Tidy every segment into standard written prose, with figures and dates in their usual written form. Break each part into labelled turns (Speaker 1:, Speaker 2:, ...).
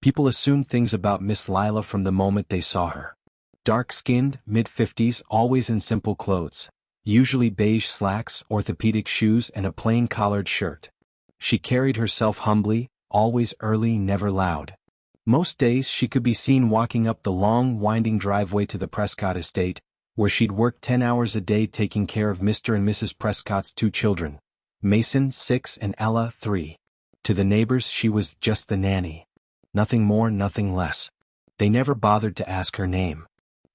Speaker 1: People assumed things about Miss Lila from the moment they saw her. Dark-skinned, mid-50s, always in simple clothes. Usually beige slacks, orthopedic shoes and a plain collared shirt. She carried herself humbly, always early, never loud. Most days she could be seen walking up the long, winding driveway to the Prescott estate, where she'd worked 10 hours a day taking care of Mr. and Mrs. Prescott's 2 children, Mason, 6, and Ella, 3. To the neighbors she was just the nanny. Nothing more, nothing less. They never bothered to ask her name.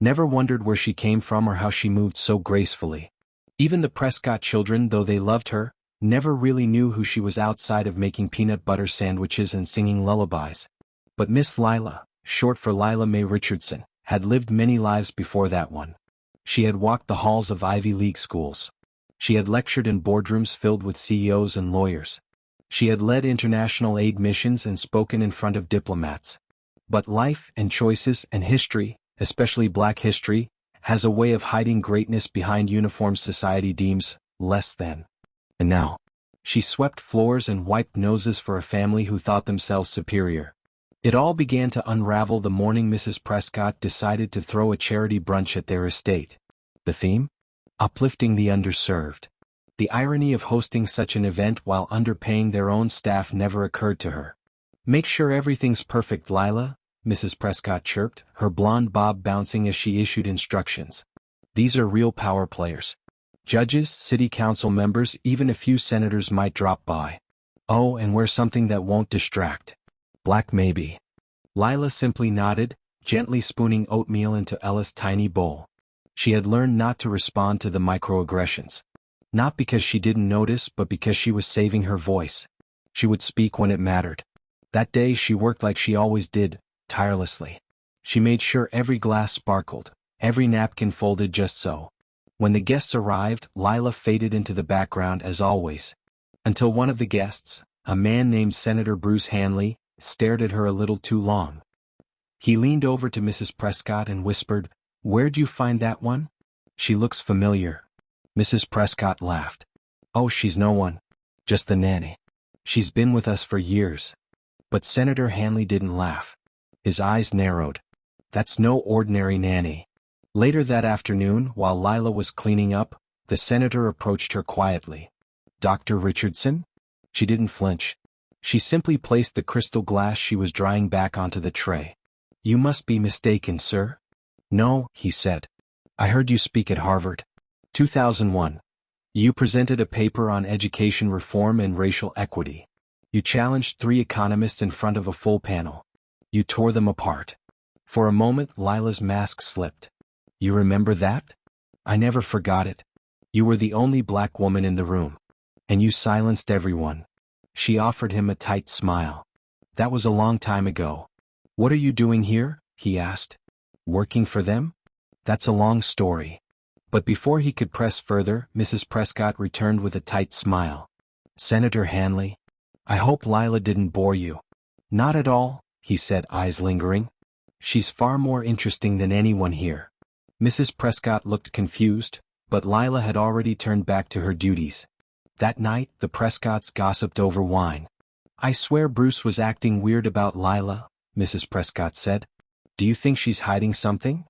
Speaker 1: Never wondered where she came from or how she moved so gracefully. Even the Prescott children, though they loved her, never really knew who she was outside of making peanut butter sandwiches and singing lullabies. But Miss Lila, short for Lila Mae Richardson, had lived many lives before that one. She had walked the halls of Ivy League schools. She had lectured in boardrooms filled with CEOs and lawyers. She had led international aid missions and spoken in front of diplomats. But life and choices and history, especially Black history, has a way of hiding greatness behind uniforms society deems less than. And now, she swept floors and wiped noses for a family who thought themselves superior. It all began to unravel the morning Mrs. Prescott decided to throw a charity brunch at their estate. The theme? Uplifting the underserved. The irony of hosting such an event while underpaying their own staff never occurred to her. "Make sure everything's perfect, Lila," Mrs. Prescott chirped, her blonde bob bouncing as she issued instructions. "These are real power players. Judges, city council members, even a few senators might drop by. Oh, and wear something that won't distract. Black maybe." Lila simply nodded, gently spooning oatmeal into Ella's tiny bowl. She had learned not to respond to the microaggressions. Not because she didn't notice, but because she was saving her voice. She would speak when it mattered. That day she worked like she always did, tirelessly. She made sure every glass sparkled, every napkin folded just so. When the guests arrived, Lila faded into the background as always. Until one of the guests, a man named Senator Bruce Hanley, stared at her a little too long. He leaned over to Mrs. Prescott and whispered, "Where'd you find that one? She looks familiar." Mrs. Prescott laughed. "Oh, she's no one. Just the nanny. She's been with us for years." But Senator Hanley didn't laugh. His eyes narrowed. "That's no ordinary nanny." Later that afternoon, while Lila was cleaning up, the senator approached her quietly. "Dr. Richardson?" She didn't flinch. She simply placed the crystal glass she was drying back onto the tray. "You must be mistaken, sir." "No," he said. "I heard you speak at Harvard. 2001. You presented a paper on education reform and racial equity. You challenged 3 economists in front of a full panel. You tore them apart." For a moment Lila's mask slipped. "You remember that?" "I never forgot it. You were the only Black woman in the room. And you silenced everyone." She offered him a tight smile. "That was a long time ago." "What are you doing here?" he asked. "Working for them?" "That's a long story." But before he could press further, Mrs. Prescott returned with a tight smile. "Senator Hanley, I hope Lila didn't bore you." "Not at all," he said, eyes lingering. "She's far more interesting than anyone here." Mrs. Prescott looked confused, but Lila had already turned back to her duties. That night, the Prescotts gossiped over wine. "I swear Bruce was acting weird about Lila," Mrs. Prescott said. "Do you think she's hiding something?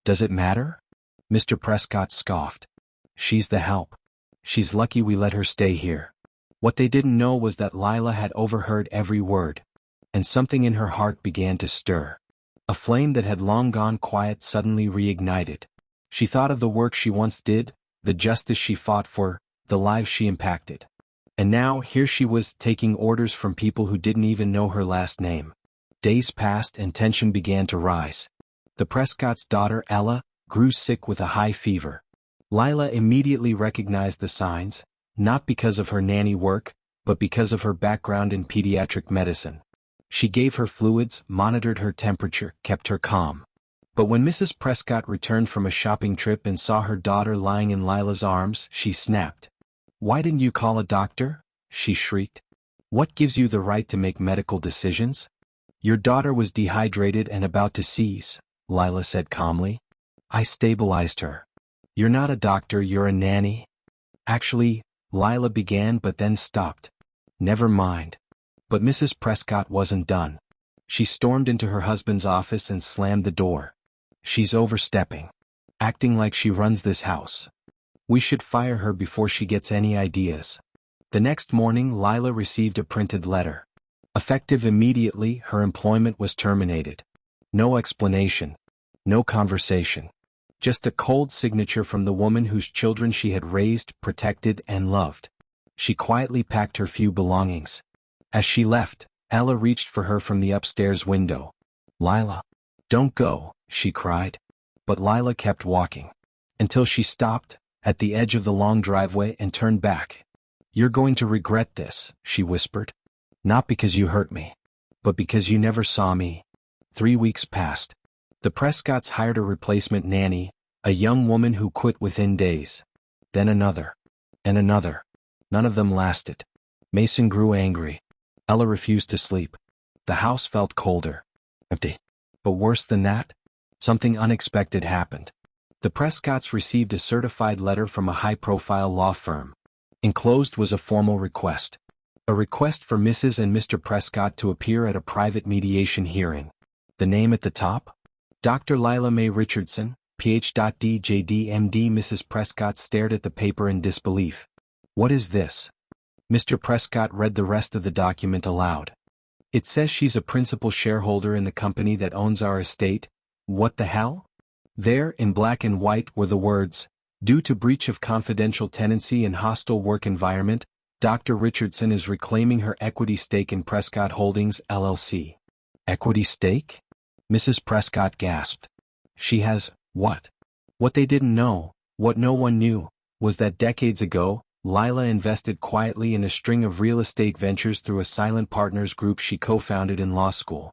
Speaker 1: Does it matter?" Mr. Prescott scoffed. "She's the help. She's lucky we let her stay here." What they didn't know was that Lila had overheard every word. And something in her heart began to stir. A flame that had long gone quiet suddenly reignited. She thought of the work she once did, the justice she fought for, the lives she impacted. And now, here she was, taking orders from people who didn't even know her last name. Days passed and tension began to rise. The Prescott's daughter, Ella, grew sick with a high fever. Lila immediately recognized the signs, not because of her nanny work, but because of her background in pediatric medicine. She gave her fluids, monitored her temperature, kept her calm. But when Mrs. Prescott returned from a shopping trip and saw her daughter lying in Lila's arms, she snapped. "Why didn't you call a doctor?" she shrieked. "What gives you the right to make medical decisions?" "Your daughter was dehydrated and about to seize," Lila said calmly. "I stabilized her." "You're not a doctor, you're a nanny." "Actually," Lila began but then stopped. "Never mind." But Mrs. Prescott wasn't done. She stormed into her husband's office and slammed the door. "She's overstepping. Acting like she runs this house. We should fire her before she gets any ideas." The next morning Lila received a printed letter. Effective immediately, her employment was terminated. No explanation. No conversation. Just a cold signature from the woman whose children she had raised, protected, and loved. She quietly packed her few belongings. As she left, Ella reached for her from the upstairs window. "Lila, don't go," she cried. But Lila kept walking. Until she stopped, at the edge of the long driveway, and turned back. "You're going to regret this," she whispered. "Not because you hurt me, but because you never saw me." 3 weeks passed. The Prescotts hired a replacement nanny, a young woman who quit within days. Then another. And another. None of them lasted. Mason grew angry. Ella refused to sleep. The house felt colder. Empty. But worse than that, something unexpected happened. The Prescotts received a certified letter from a high-profile law firm. Enclosed was a formal request. A request for Mrs. and Mr. Prescott to appear at a private mediation hearing. The name at the top? Dr. Lila Mae Richardson, Ph.D. J.D. M.D. Mrs. Prescott stared at the paper in disbelief. "What is this?" Mr. Prescott read the rest of the document aloud. "It says she's a principal shareholder in the company that owns our estate. What the hell?" There, in black and white, were the words, "Due to breach of confidential tenancy and hostile work environment, Dr. Richardson is reclaiming her equity stake in Prescott Holdings, LLC. Equity stake? Mrs. Prescott gasped. She has, what? What they didn't know, what no one knew, was that decades ago, Lila invested quietly in a string of real estate ventures through a silent partners group she co-founded in law school.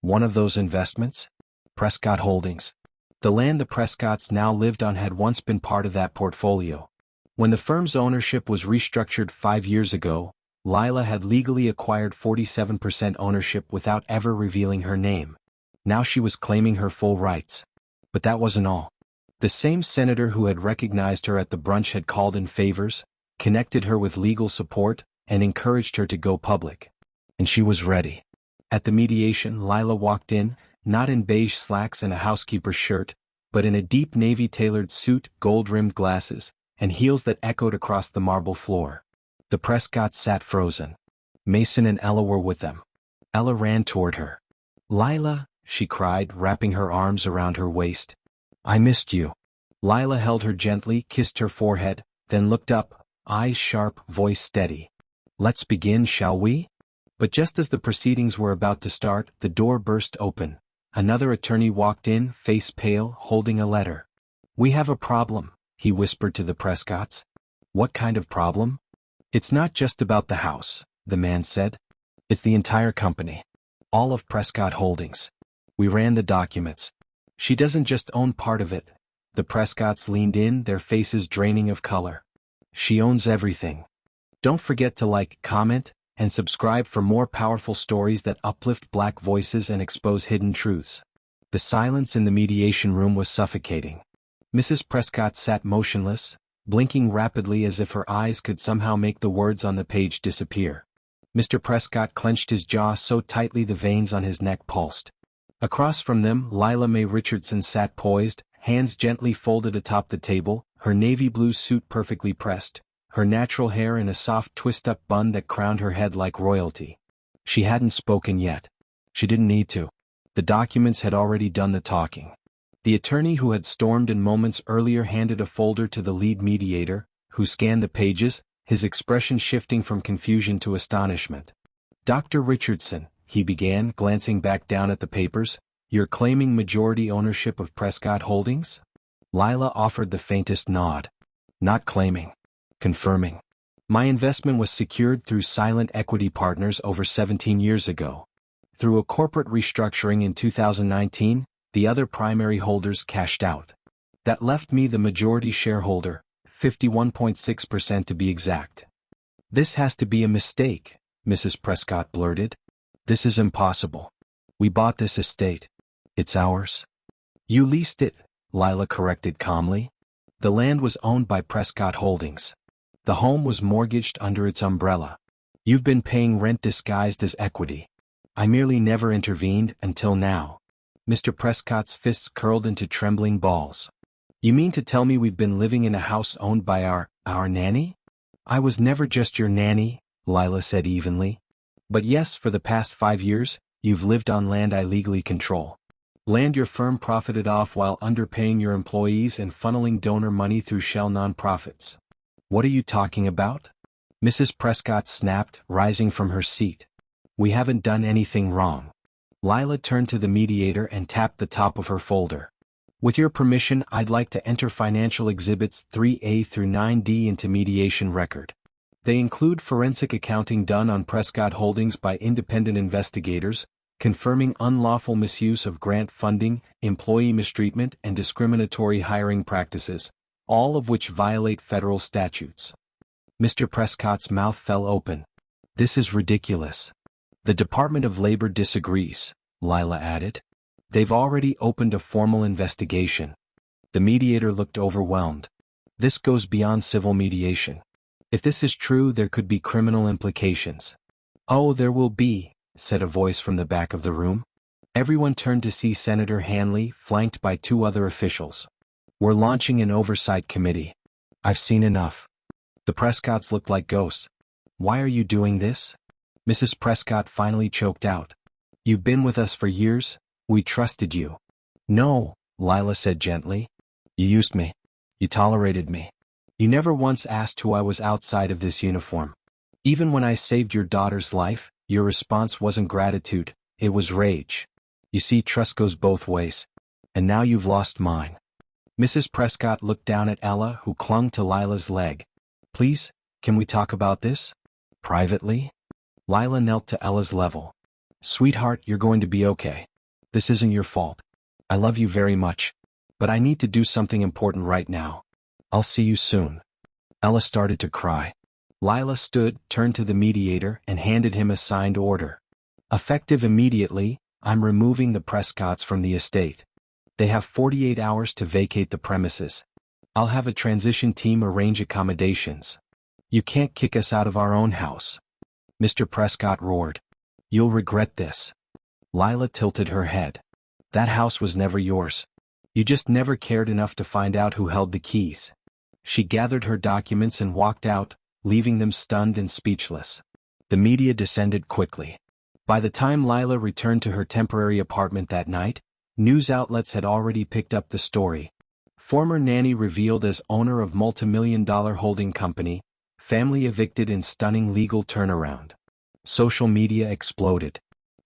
Speaker 1: One of those investments? Prescott Holdings. The land the Prescotts now lived on had once been part of that portfolio. When the firm's ownership was restructured 5 years ago, Lila had legally acquired 47% ownership without ever revealing her name. Now she was claiming her full rights. But that wasn't all. The same senator who had recognized her at the brunch had called in favors, connected her with legal support, and encouraged her to go public. And she was ready. At the mediation, Lila walked in, not in beige slacks and a housekeeper's shirt, but in a deep navy-tailored suit, gold-rimmed glasses, and heels that echoed across the marble floor. The Prescotts sat frozen. Mason and Ella were with them. Ella ran toward her. "Lila," she cried, wrapping her arms around her waist. "I missed you." Lila held her gently, kissed her forehead, then looked up, eyes sharp, voice steady. "Let's begin, shall we?" But just as the proceedings were about to start, the door burst open. Another attorney walked in, face pale, holding a letter. "We have a problem," he whispered to the Prescotts. "What kind of problem?" "It's not just about the house," the man said. "It's the entire company. All of Prescott Holdings. We ran the documents. She doesn't just own part of it." The Prescotts leaned in, their faces draining of color. "She owns everything. Don't forget to like, comment, and subscribe for more powerful stories that uplift Black voices and expose hidden truths." The silence in the mediation room was suffocating. Mrs. Prescott sat motionless, blinking rapidly as if her eyes could somehow make the words on the page disappear. Mr. Prescott clenched his jaw so tightly the veins on his neck pulsed. Across from them, Lila Mae Richardson sat poised, hands gently folded atop the table, her navy blue suit perfectly pressed, her natural hair in a soft twist-up bun that crowned her head like royalty. She hadn't spoken yet. She didn't need to. The documents had already done the talking. The attorney who had stormed in moments earlier handed a folder to the lead mediator, who scanned the pages, his expression shifting from confusion to astonishment. "Dr. Richardson," he began, glancing back down at the papers, "you're claiming majority ownership of Prescott Holdings?" Lila offered the faintest nod. "Not claiming. Confirming. My investment was secured through silent equity partners over 17 years ago. Through a corporate restructuring in 2019, the other primary holders cashed out. That left me the majority shareholder, 51.6% to be exact." "This has to be a mistake," Mrs. Prescott blurted. "This is impossible. We bought this estate. It's ours." "You leased it," Lila corrected calmly. "The land was owned by Prescott Holdings. The home was mortgaged under its umbrella. You've been paying rent disguised as equity." I merely never intervened until now. Mr. Prescott's fists curled into trembling balls. You mean to tell me we've been living in a house owned by our nanny? I was never just your nanny, Lila said evenly. But yes, for the past 5 years, you've lived on land I legally control. Land your firm profited off while underpaying your employees and funneling donor money through shell nonprofits. What are you talking about? Mrs. Prescott snapped, rising from her seat. We haven't done anything wrong. Lila turned to the mediator and tapped the top of her folder. With your permission, I'd like to enter financial exhibits 3A through 9D into mediation record. They include forensic accounting done on Prescott Holdings by independent investigators, confirming unlawful misuse of grant funding, employee mistreatment, and discriminatory hiring practices, all of which violate federal statutes. Mr. Prescott's mouth fell open. This is ridiculous. The Department of Labor disagrees, Lila added. They've already opened a formal investigation. The mediator looked overwhelmed. This goes beyond civil mediation. If this is true, there could be criminal implications. Oh, there will be, said a voice from the back of the room. Everyone turned to see Senator Hanley, flanked by 2 other officials. We're launching an oversight committee. I've seen enough. The Prescotts looked like ghosts. Why are you doing this? Mrs. Prescott finally choked out. You've been with us for years. We trusted you. No, Lila said gently. You used me. You tolerated me. You never once asked who I was outside of this uniform. Even when I saved your daughter's life, your response wasn't gratitude, it was rage. You see, trust goes both ways. And now you've lost mine. Mrs. Prescott looked down at Ella, who clung to Lila's leg. Please, can we talk about this? Privately? Lila knelt to Ella's level. Sweetheart, you're going to be okay. This isn't your fault. I love you very much. But I need to do something important right now. I'll see you soon. Ella started to cry. Lila stood, turned to the mediator, and handed him a signed order. Effective immediately, I'm removing the Prescotts from the estate. They have 48 hours to vacate the premises. I'll have a transition team arrange accommodations. You can't kick us out of our own house. Mr. Prescott roared. You'll regret this. Lila tilted her head. That house was never yours. You just never cared enough to find out who held the keys. She gathered her documents and walked out, leaving them stunned and speechless. The media descended quickly. By the time Lila returned to her temporary apartment that night, news outlets had already picked up the story. Former nanny revealed as owner of multimillion-dollar holding company, family evicted in stunning legal turnaround. Social media exploded.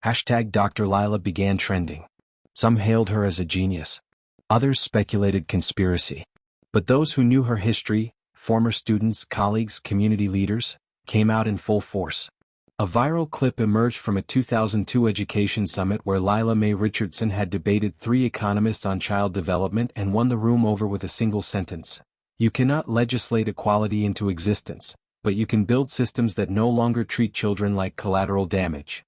Speaker 1: Hashtag Dr. Lila began trending. Some hailed her as a genius. Others speculated conspiracy. But those who knew her history, former students, colleagues, community leaders, came out in full force. A viral clip emerged from a 2002 education summit where Lila Mae Richardson had debated 3 economists on child development and won the room over with a single sentence. You cannot legislate equality into existence, but you can build systems that no longer treat children like collateral damage.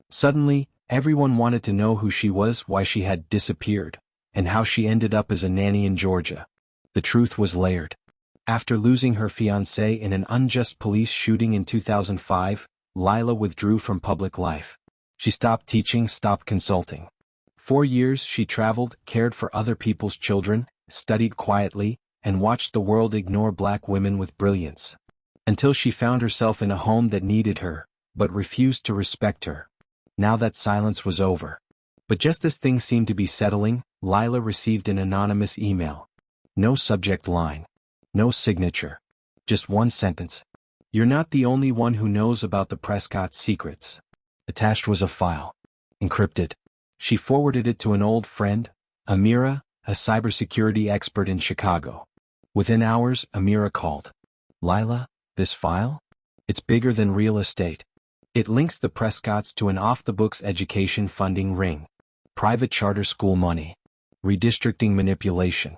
Speaker 1: Suddenly, everyone wanted to know who she was, why she had disappeared, and how she ended up as a nanny in Georgia. The truth was layered. After losing her fiancé in an unjust police shooting in 2005, Lila withdrew from public life. She stopped teaching, stopped consulting. 4 years she traveled, cared for other people's children, studied quietly, and watched the world ignore black women with brilliance. Until she found herself in a home that needed her, but refused to respect her. Now that silence was over. But just as things seemed to be settling, Lila received an anonymous email. No subject line. No signature. Just one sentence. You're not the only one who knows about the Prescott secrets. Attached was a file. Encrypted. She forwarded it to an old friend, Amira, a cybersecurity expert in Chicago. Within hours, Amira called. Lila, this file? It's bigger than real estate. It links the Prescotts to an off-the-books education funding ring. Private charter school money. Redistricting manipulation.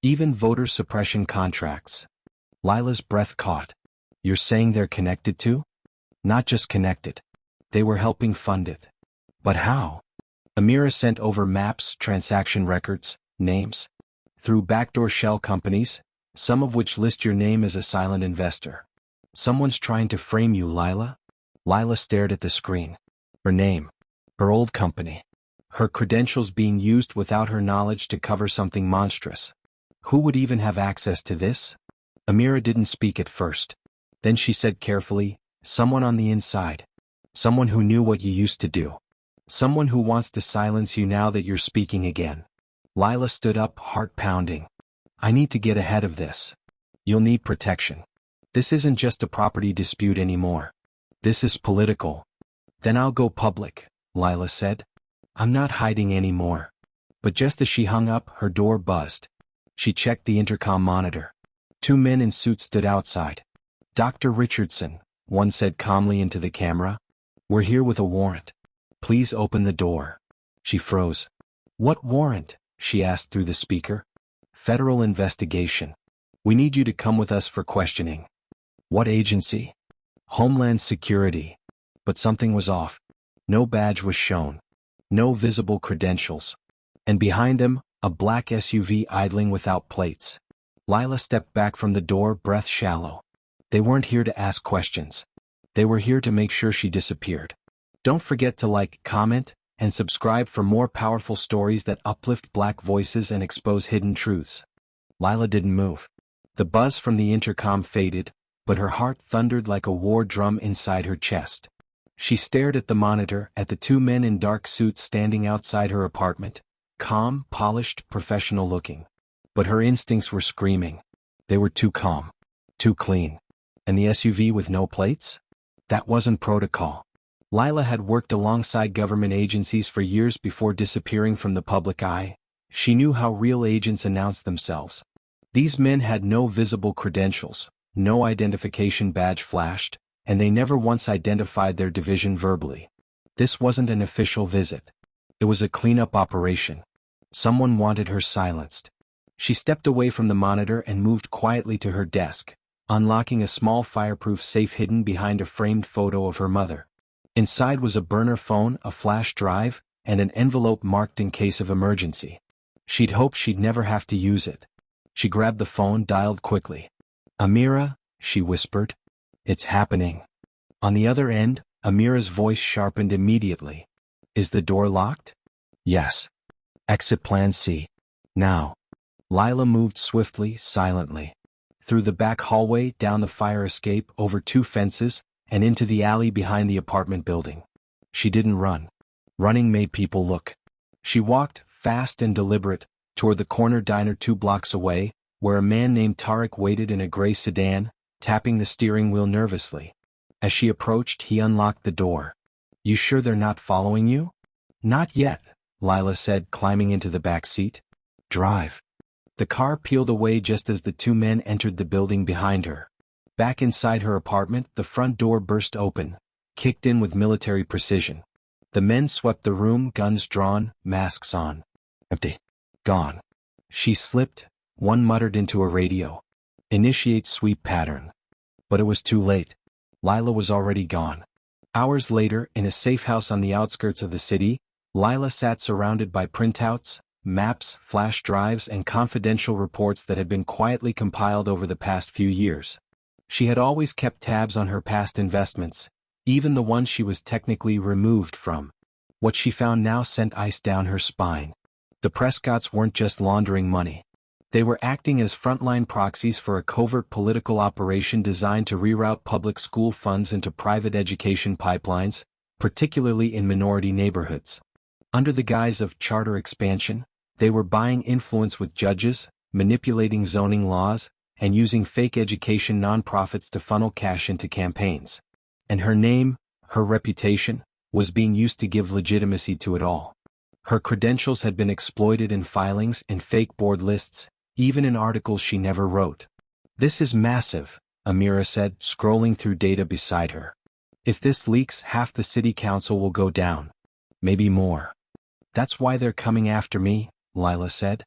Speaker 1: Even voter suppression contracts. Lila's breath caught. You're saying they're connected to? Not just connected. They were helping fund it. But how? Amira sent over maps, transaction records, names. Through backdoor shell companies, some of which list your name as a silent investor. Someone's trying to frame you, Lila. Lila stared at the screen. Her name. Her old company. Her credentials being used without her knowledge to cover something monstrous. Who would even have access to this? Amira didn't speak at first. Then she said carefully, someone on the inside. Someone who knew what you used to do. Someone who wants to silence you now that you're speaking again. Lila stood up, heart pounding. I need to get ahead of this. You'll need protection. This isn't just a property dispute anymore. This is political. Then I'll go public, Lila said. I'm not hiding anymore. But just as she hung up, her door buzzed. She checked the intercom monitor. 2 men in suits stood outside. Dr. Richardson, one said calmly into the camera. We're here with a warrant. Please open the door. She froze. What warrant? She asked through the speaker. Federal investigation. We need you to come with us for questioning. What agency? Homeland Security. But something was off. No badge was shown. No visible credentials. And behind them, a black SUV idling without plates. Lila stepped back from the door, breath shallow. They weren't here to ask questions. They were here to make sure she disappeared. Don't forget to like, comment, and subscribe for more powerful stories that uplift Black voices and expose hidden truths. Lila didn't move. The buzz from the intercom faded, but her heart thundered like a war drum inside her chest. She stared at the monitor, at the 2 men in dark suits standing outside her apartment, calm, polished, professional-looking. But her instincts were screaming. They were too calm, too clean. And the SUV with no plates? That wasn't protocol. Lila had worked alongside government agencies for years before disappearing from the public eye. She knew how real agents announced themselves. These men had no visible credentials, no identification badge flashed, and they never once identified their division verbally. This wasn't an official visit. It was a cleanup operation. Someone wanted her silenced. She stepped away from the monitor and moved quietly to her desk, unlocking a small fireproof safe hidden behind a framed photo of her mother. Inside was a burner phone, a flash drive, and an envelope marked in case of emergency. She'd hoped she'd never have to use it. She grabbed the phone, dialed quickly. Amira, she whispered. It's happening. On the other end, Amira's voice sharpened immediately. Is the door locked? Yes. Exit plan C. Now. Lila moved swiftly, silently. Through the back hallway, down the fire escape, over 2 fences, and into the alley behind the apartment building. She didn't run. Running made people look. She walked, fast and deliberate, toward the corner diner 2 blocks away, where a man named Tariq waited in a gray sedan, tapping the steering wheel nervously. As she approached, he unlocked the door. You sure they're not following you? Not yet, Lila said, climbing into the back seat. Drive. The car peeled away just as the 2 men entered the building behind her. Back inside her apartment, the front door burst open, kicked in with military precision. The men swept the room, guns drawn, masks on. Empty. Gone. She slipped, one muttered into a radio. Initiate sweep pattern. But it was too late. Lila was already gone. Hours later, in a safe house on the outskirts of the city, Lila sat surrounded by printouts, maps, flash drives, and confidential reports that had been quietly compiled over the past few years. She had always kept tabs on her past investments, even the ones she was technically removed from. What she found now sent ice down her spine. The Prescotts weren't just laundering money. They were acting as frontline proxies for a covert political operation designed to reroute public school funds into private education pipelines, particularly in minority neighborhoods. Under the guise of charter expansion, they were buying influence with judges, manipulating zoning laws, and using fake education nonprofits to funnel cash into campaigns. And her name, her reputation, was being used to give legitimacy to it all. Her credentials had been exploited in filings, in fake board lists, even in articles she never wrote. This is massive, Amira said, scrolling through data beside her. If this leaks, half the city council will go down. Maybe more. That's why they're coming after me, Lila said.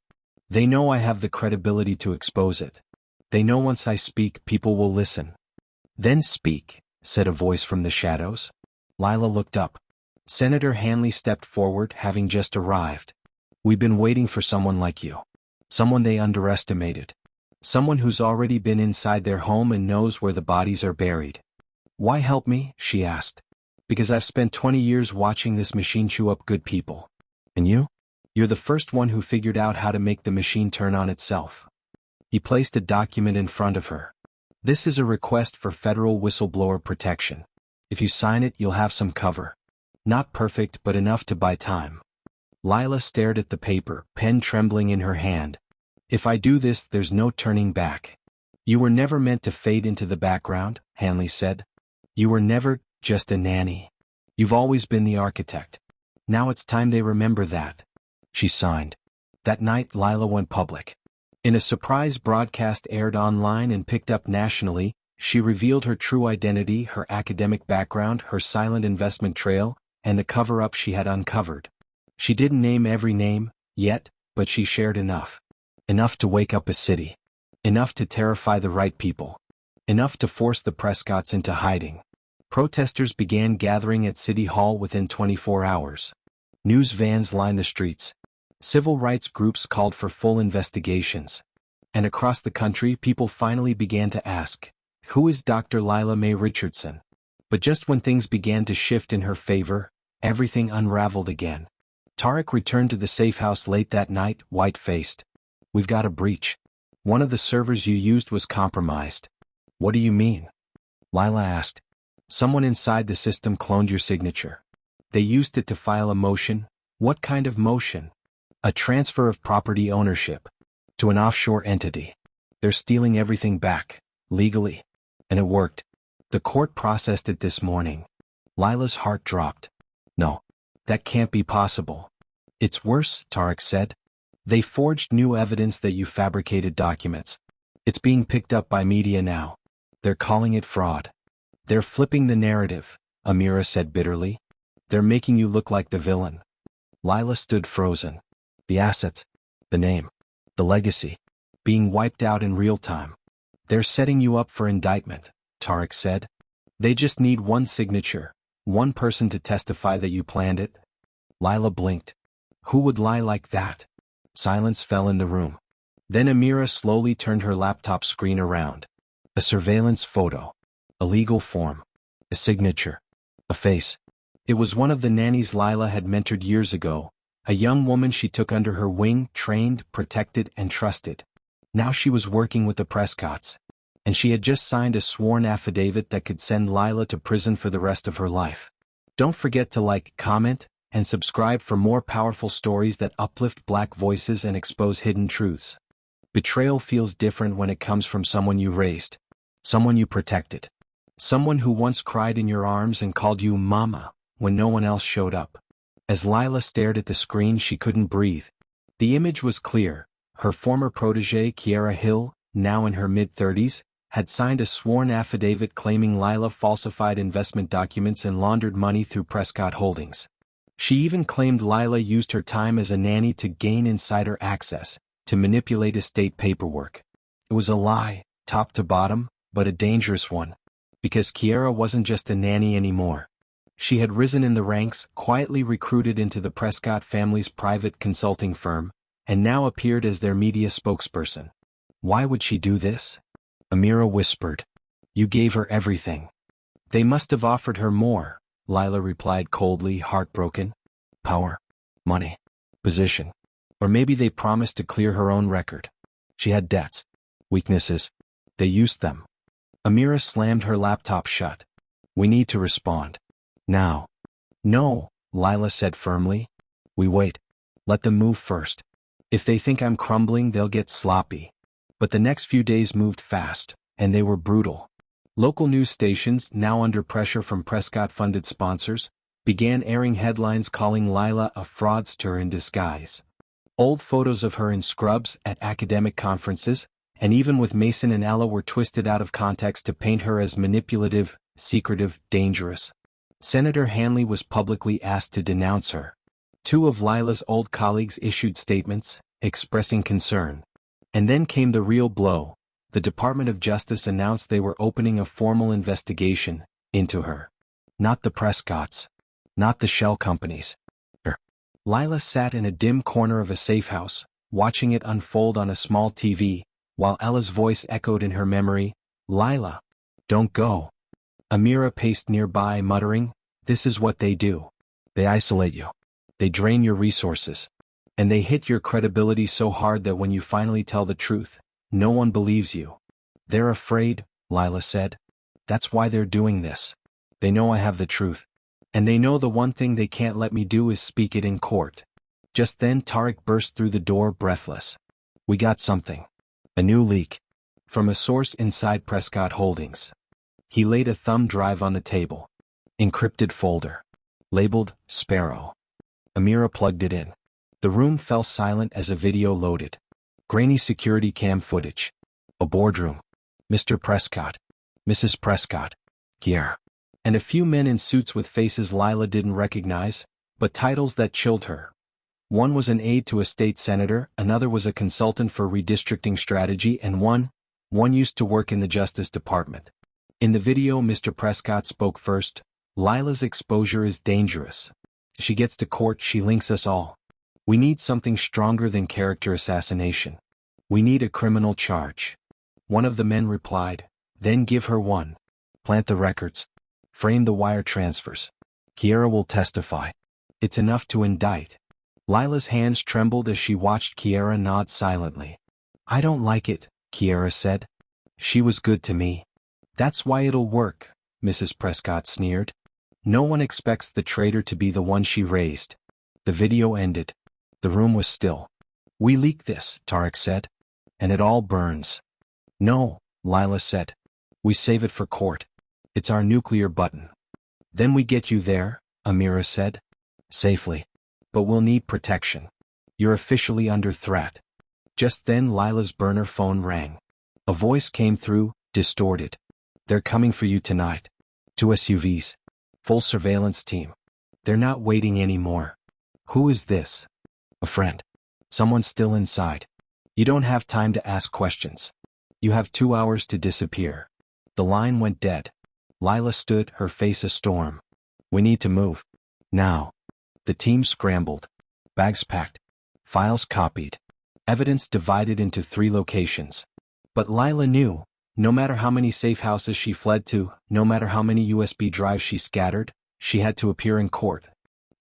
Speaker 1: They know I have the credibility to expose it. They know once I speak, people will listen. Then speak, said a voice from the shadows. Lila looked up. Senator Hanley stepped forward, having just arrived. We've been waiting for someone like you. Someone they underestimated. Someone who's already been inside their home and knows where the bodies are buried. Why help me? She asked. Because I've spent 20 years watching this machine chew up good people. And you? You're the first one who figured out how to make the machine turn on itself. He placed a document in front of her. This is a request for federal whistleblower protection. If you sign it, you'll have some cover. Not perfect, but enough to buy time. Lila stared at the paper, pen trembling in her hand. If I do this, there's no turning back. You were never meant to fade into the background, Hanley said. You were never just a nanny. You've always been the architect. Now it's time they remember that. She signed. That night, Lila went public. In a surprise broadcast aired online and picked up nationally, she revealed her true identity, her academic background, her silent investment trail, and the cover-up she had uncovered. She didn't name every name, yet, but she shared enough. Enough to wake up a city. Enough to terrify the right people. Enough to force the Prescotts into hiding. Protesters began gathering at City Hall within 24 hours. News vans lined the streets. Civil rights groups called for full investigations. And across the country, people finally began to ask, who is Dr. Lila Mae Richardson? But just when things began to shift in her favor, everything unraveled again. Tarek returned to the safe house late that night, white-faced. We've got a breach. One of the servers you used was compromised. What do you mean? Lila asked. Someone inside the system cloned your signature. They used it to file a motion. What kind of motion? A transfer of property ownership. To an offshore entity. They're stealing everything back, legally. And it worked. The court processed it this morning. Lila's heart dropped. No. That can't be possible. It's worse, Tarek said. They forged new evidence that you fabricated documents. It's being picked up by media now. They're calling it fraud. They're flipping the narrative, Amira said bitterly. They're making you look like the villain. Lila stood frozen. The assets, the name, the legacy, being wiped out in real time. They're setting you up for indictment, Tarek said. They just need one signature, one person to testify that you planned it. Lila blinked. Who would lie like that? Silence fell in the room. Then Amira slowly turned her laptop screen around. A surveillance photo. A legal form. A signature. A face. It was one of the nannies Lila had mentored years ago, a young woman she took under her wing, trained, protected, and trusted. Now she was working with the Prescotts. And she had just signed a sworn affidavit that could send Lila to prison for the rest of her life. Don't forget to like, comment, and subscribe for more powerful stories that uplift Black voices and expose hidden truths. Betrayal feels different when it comes from someone you raised, someone you protected, someone who once cried in your arms and called you Mama when no one else showed up. As Lila stared at the screen, she couldn't breathe. The image was clear. Her former protégé, Kiara Hill, now in her mid-30s, had signed a sworn affidavit claiming Lila falsified investment documents and laundered money through Prescott Holdings. She even claimed Lila used her time as a nanny to gain insider access, to manipulate estate paperwork. It was a lie, top to bottom, but a dangerous one. Because Kiara wasn't just a nanny anymore. She had risen in the ranks, quietly recruited into the Prescott family's private consulting firm, and now appeared as their media spokesperson. Why would she do this? Amira whispered. You gave her everything. They must have offered her more, Lila replied coldly, heartbroken. Power, money, position. Or maybe they promised to clear her own record. She had debts, weaknesses. They used them. Amira slammed her laptop shut. We need to respond. Now. No, Lila said firmly. We wait. Let them move first. If they think I'm crumbling, they'll get sloppy. But the next few days moved fast, and they were brutal. Local news stations, now under pressure from Prescott-funded sponsors, began airing headlines calling Lila a fraudster in disguise. Old photos of her in scrubs at academic conferences, and even with Mason and Ella, were twisted out of context to paint her as manipulative, secretive, dangerous. Senator Hanley was publicly asked to denounce her. Two of Lila's old colleagues issued statements, expressing concern. And then came the real blow. The Department of Justice announced they were opening a formal investigation into her. Not the Prescotts. Not the shell companies. Lila sat in a dim corner of a safe house, watching it unfold on a small TV, while Ella's voice echoed in her memory, Lila, don't go. Amira paced nearby, muttering, This is what they do. They isolate you. They drain your resources. And they hit your credibility so hard that when you finally tell the truth, no one believes you. They're afraid, Lila said. That's why they're doing this. They know I have the truth. And they know the one thing they can't let me do is speak it in court. Just then Tariq burst through the door breathless. We got something. A new leak. From a source inside Prescott Holdings. He laid a thumb drive on the table. Encrypted folder. Labeled, Sparrow. Amira plugged it in. The room fell silent as a video loaded. Grainy security cam footage. A boardroom. Mr. Prescott. Mrs. Prescott. Kier. And a few men in suits with faces Lila didn't recognize, but titles that chilled her. One was an aide to a state senator, another was a consultant for redistricting strategy, and one used to work in the Justice Department. In the video Mr. Prescott spoke first. Lila's exposure is dangerous. She gets to court, she links us all. We need something stronger than character assassination. We need a criminal charge. One of the men replied, then give her one. Plant the records. Frame the wire transfers. Kiera will testify. It's enough to indict. Lila's hands trembled as she watched Kiera nod silently. I don't like it, Kiera said. She was good to me. That's why it'll work, Mrs. Prescott sneered. No one expects the traitor to be the one she raised. The video ended. The room was still. We leaked this, Tariq said. And it all burns. No, Lila said. We save it for court. It's our nuclear button. Then we get you there, Amira said. Safely. But we'll need protection. You're officially under threat. Just then Lila's burner phone rang. A voice came through, distorted. They're coming for you tonight. 2 SUVs. Full surveillance team. They're not waiting anymore. Who is this? A friend. Someone still inside. You don't have time to ask questions. You have 2 hours to disappear. The line went dead. Lila stood, her face a storm. We need to move. Now. The team scrambled. Bags packed. Files copied. Evidence divided into 3 locations. But Lila knew, no matter how many safe houses she fled to, no matter how many USB drives she scattered, she had to appear in court.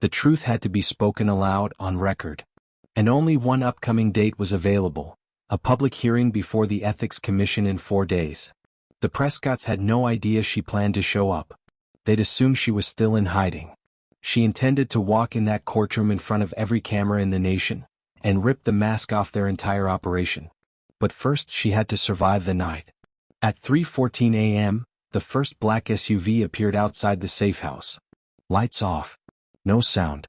Speaker 1: The truth had to be spoken aloud, on record. And only one upcoming date was available, a public hearing before the Ethics Commission in 4 days. The Prescotts had no idea she planned to show up. They'd assumed she was still in hiding. She intended to walk in that courtroom in front of every camera in the nation, and rip the mask off their entire operation. But first she had to survive the night. At 3:14 a.m., the first black SUV appeared outside the safe house. Lights off. No sound.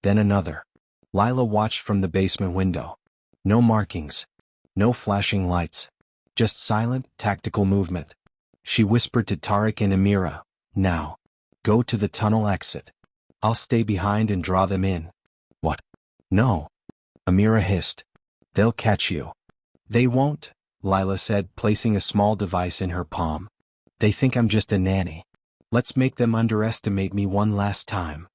Speaker 1: Then another. Lila watched from the basement window. No markings. No flashing lights. Just silent, tactical movement. She whispered to Tariq and Amira, now. Go to the tunnel exit. I'll stay behind and draw them in. What? No. Amira hissed. They'll catch you. They won't, Lila said, placing a small device in her palm. They think I'm just a nanny. Let's make them underestimate me one last time.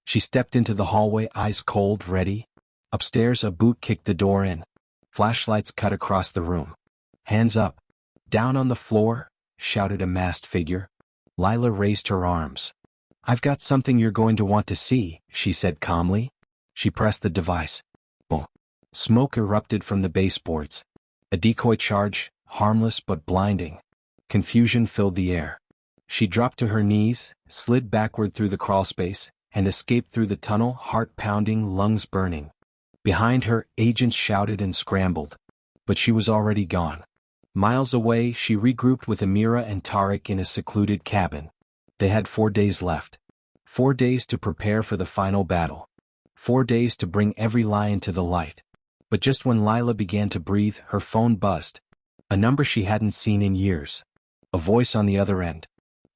Speaker 1: She stepped into the hallway, eyes cold, ready. Upstairs, a boot kicked the door in. Flashlights cut across the room. Hands up. Down on the floor, shouted a masked figure. Lila raised her arms. I've got something you're going to want to see, she said calmly. She pressed the device. Boom. Smoke erupted from the baseboards. A decoy charge, harmless but blinding. Confusion filled the air. She dropped to her knees, slid backward through the crawlspace, and escaped through the tunnel, heart pounding, lungs burning. Behind her, agents shouted and scrambled. But she was already gone. Miles away, she regrouped with Amira and Tariq in a secluded cabin. They had 4 days left. 4 days to prepare for the final battle. 4 days to bring every lie into the light. But just when Lila began to breathe, her phone buzzed. A number she hadn't seen in years. A voice on the other end.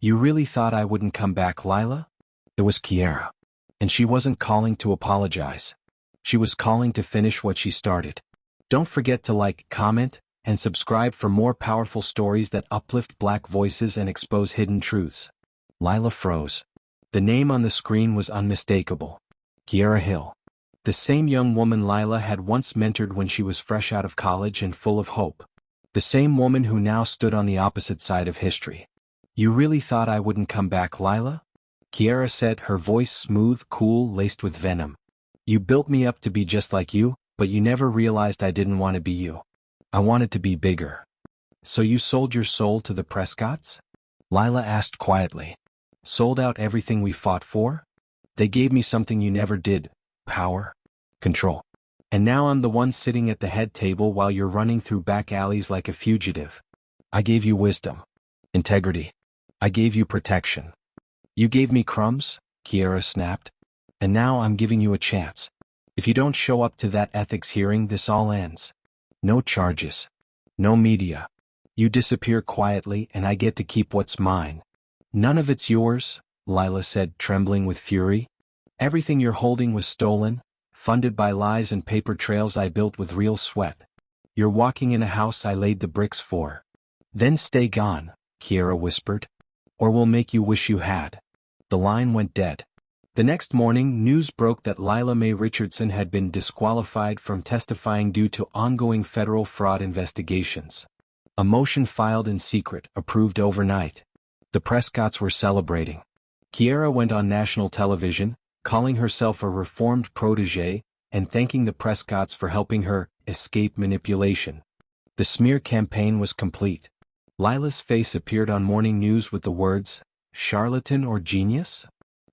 Speaker 1: You really thought I wouldn't come back, Lila? It was Kiera. And she wasn't calling to apologize. She was calling to finish what she started. Don't forget to like, comment, and subscribe for more powerful stories that uplift Black voices and expose hidden truths. Lila froze. The name on the screen was unmistakable. Kiera Hill. The same young woman Lila had once mentored when she was fresh out of college and full of hope. The same woman who now stood on the opposite side of history. You really thought I wouldn't come back, Lila? Kiera said, her voice smooth, cool, laced with venom. You built me up to be just like you, but you never realized I didn't want to be you. I wanted to be bigger. So you sold your soul to the Prescotts? Lila asked quietly. Sold out everything we fought for? They gave me something you never did. Power. Control. And now I'm the one sitting at the head table while you're running through back alleys like a fugitive. I gave you wisdom. Integrity. I gave you protection. You gave me crumbs, Kiera snapped. And now I'm giving you a chance. If you don't show up to that ethics hearing, this all ends. No charges. No media. You disappear quietly and I get to keep what's mine. None of it's yours, Lila said, trembling with fury. Everything you're holding was stolen, funded by lies and paper trails I built with real sweat. You're walking in a house I laid the bricks for. Then stay gone, Kiera whispered. Or we'll make you wish you had. The line went dead. The next morning, news broke that Lila Mae Richardson had been disqualified from testifying due to ongoing federal fraud investigations. A motion filed in secret, approved overnight. The Prescotts were celebrating. Kiera went on national television, calling herself a reformed protégé, and thanking the Prescotts for helping her escape manipulation. The smear campaign was complete. Lila's face appeared on morning news with the words, "Charlatan or genius?"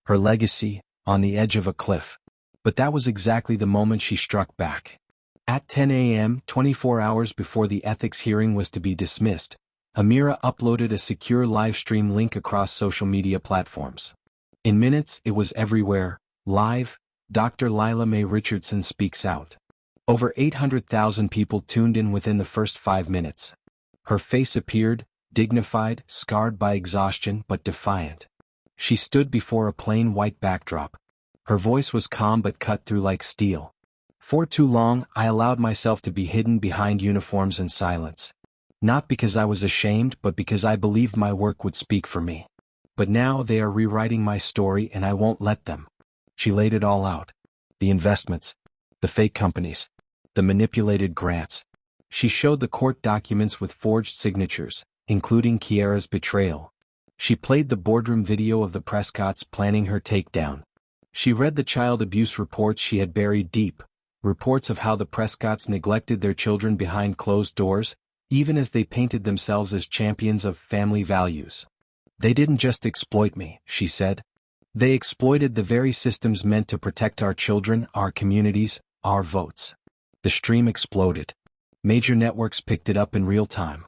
Speaker 1: Her legacy, on the edge of a cliff. But that was exactly the moment she struck back. At 10 a.m., 24 hours before the ethics hearing was to be dismissed, Amira uploaded a secure livestream link across social media platforms. In minutes, it was everywhere. Live, Dr. Lila Mae Richardson speaks out. Over 800,000 people tuned in within the first 5 minutes. Her face appeared, dignified, scarred by exhaustion but defiant. She stood before a plain white backdrop. Her voice was calm but cut through like steel. For too long, I allowed myself to be hidden behind uniforms and silence. Not because I was ashamed, but because I believed my work would speak for me. But now they are rewriting my story and I won't let them. She laid it all out. The investments. The fake companies. The manipulated grants. She showed the court documents with forged signatures, including Kiera's betrayal. She played the boardroom video of the Prescotts planning her takedown. She read the child abuse reports she had buried deep, reports of how the Prescotts neglected their children behind closed doors, even as they painted themselves as champions of family values. They didn't just exploit me, she said. They exploited the very systems meant to protect our children, our communities, our votes. The stream exploded. Major networks picked it up in real time.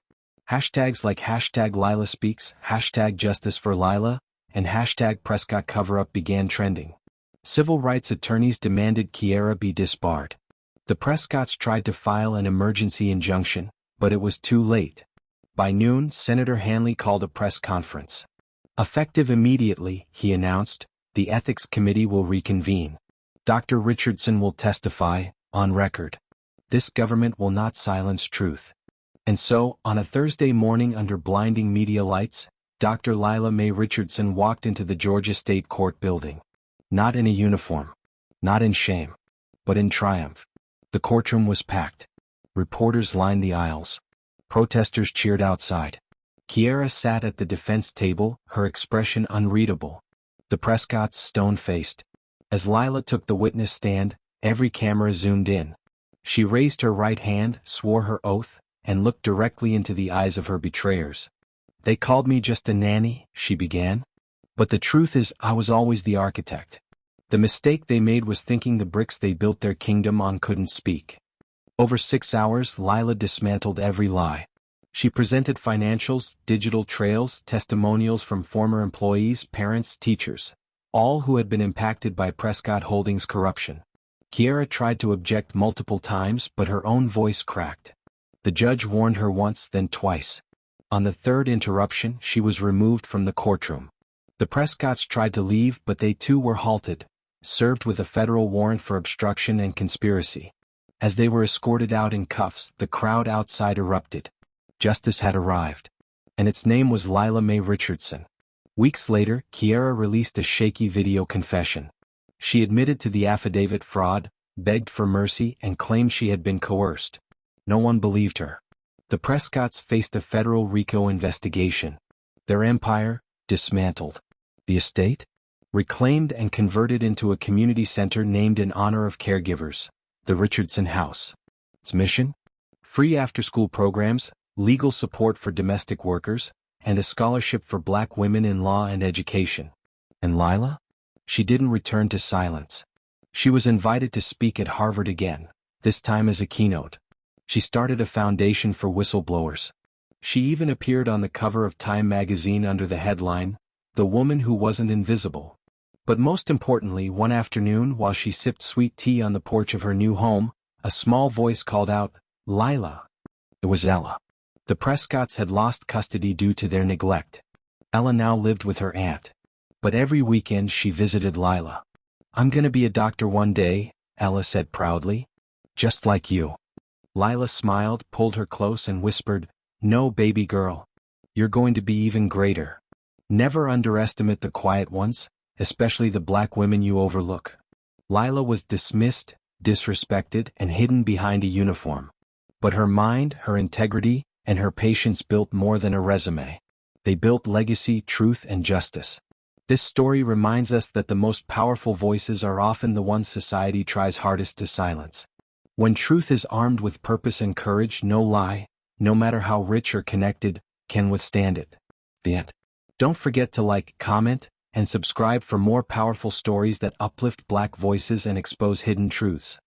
Speaker 1: Hashtags like #LilaSpeaks, #JusticeForLila, and #PrescottCoverup began trending. Civil rights attorneys demanded Kiera be disbarred. The Prescotts tried to file an emergency injunction, but it was too late. By noon, Senator Hanley called a press conference. Effective immediately, he announced, the Ethics Committee will reconvene. Dr. Richardson will testify, on record. This government will not silence truth. And so, on a Thursday morning under blinding media lights, Dr. Lila Mae Richardson walked into the Georgia State Court building. Not in a uniform. Not in shame. But in triumph. The courtroom was packed. Reporters lined the aisles. Protesters cheered outside. Kiera sat at the defense table, her expression unreadable. The Prescotts stone-faced. As Lila took the witness stand, every camera zoomed in. She raised her right hand, swore her oath, and looked directly into the eyes of her betrayers. They called me just a nanny, she began. But the truth is, I was always the architect. The mistake they made was thinking the bricks they built their kingdom on couldn't speak. Over 6 hours, Lila dismantled every lie. She presented financials, digital trails, testimonials from former employees, parents, teachers, all who had been impacted by Prescott Holdings' corruption. Kiera tried to object multiple times, but her own voice cracked. The judge warned her once, then twice. On the third interruption, she was removed from the courtroom. The Prescotts tried to leave, but they too were halted, served with a federal warrant for obstruction and conspiracy. As they were escorted out in cuffs, the crowd outside erupted. Justice had arrived. And its name was Lila Mae Richardson. Weeks later, Kiera released a shaky video confession. She admitted to the affidavit fraud, begged for mercy, and claimed she had been coerced. No one believed her. The Prescotts faced a federal RICO investigation. Their empire, dismantled. The estate? reclaimed and converted into a community center named in honor of caregivers, the Richardson House. Its mission? Free after-school programs, legal support for domestic workers, and a scholarship for Black women in law and education. And Lila? She didn't return to silence. She was invited to speak at Harvard again, this time as a keynote. She started a foundation for whistleblowers. She even appeared on the cover of Time magazine under the headline, "The Woman Who Wasn't Invisible." But most importantly, one afternoon while she sipped sweet tea on the porch of her new home, a small voice called out, "Lila." It was Ella. The Prescotts had lost custody due to their neglect. Ella now lived with her aunt. But every weekend she visited Lila. "I'm gonna be a doctor one day," Ella said proudly. "Just like you." Lila smiled, pulled her close and whispered, "No, baby girl. You're going to be even greater. Never underestimate the quiet ones, especially the Black women you overlook." Lila was dismissed, disrespected, and hidden behind a uniform. But her mind, her integrity, and her patience built more than a resume. They built legacy, truth, and justice. This story reminds us that the most powerful voices are often the ones society tries hardest to silence. When truth is armed with purpose and courage, no lie, no matter how rich or connected, can withstand it. The end. Don't forget to like, comment, and subscribe for more powerful stories that uplift Black voices and expose hidden truths.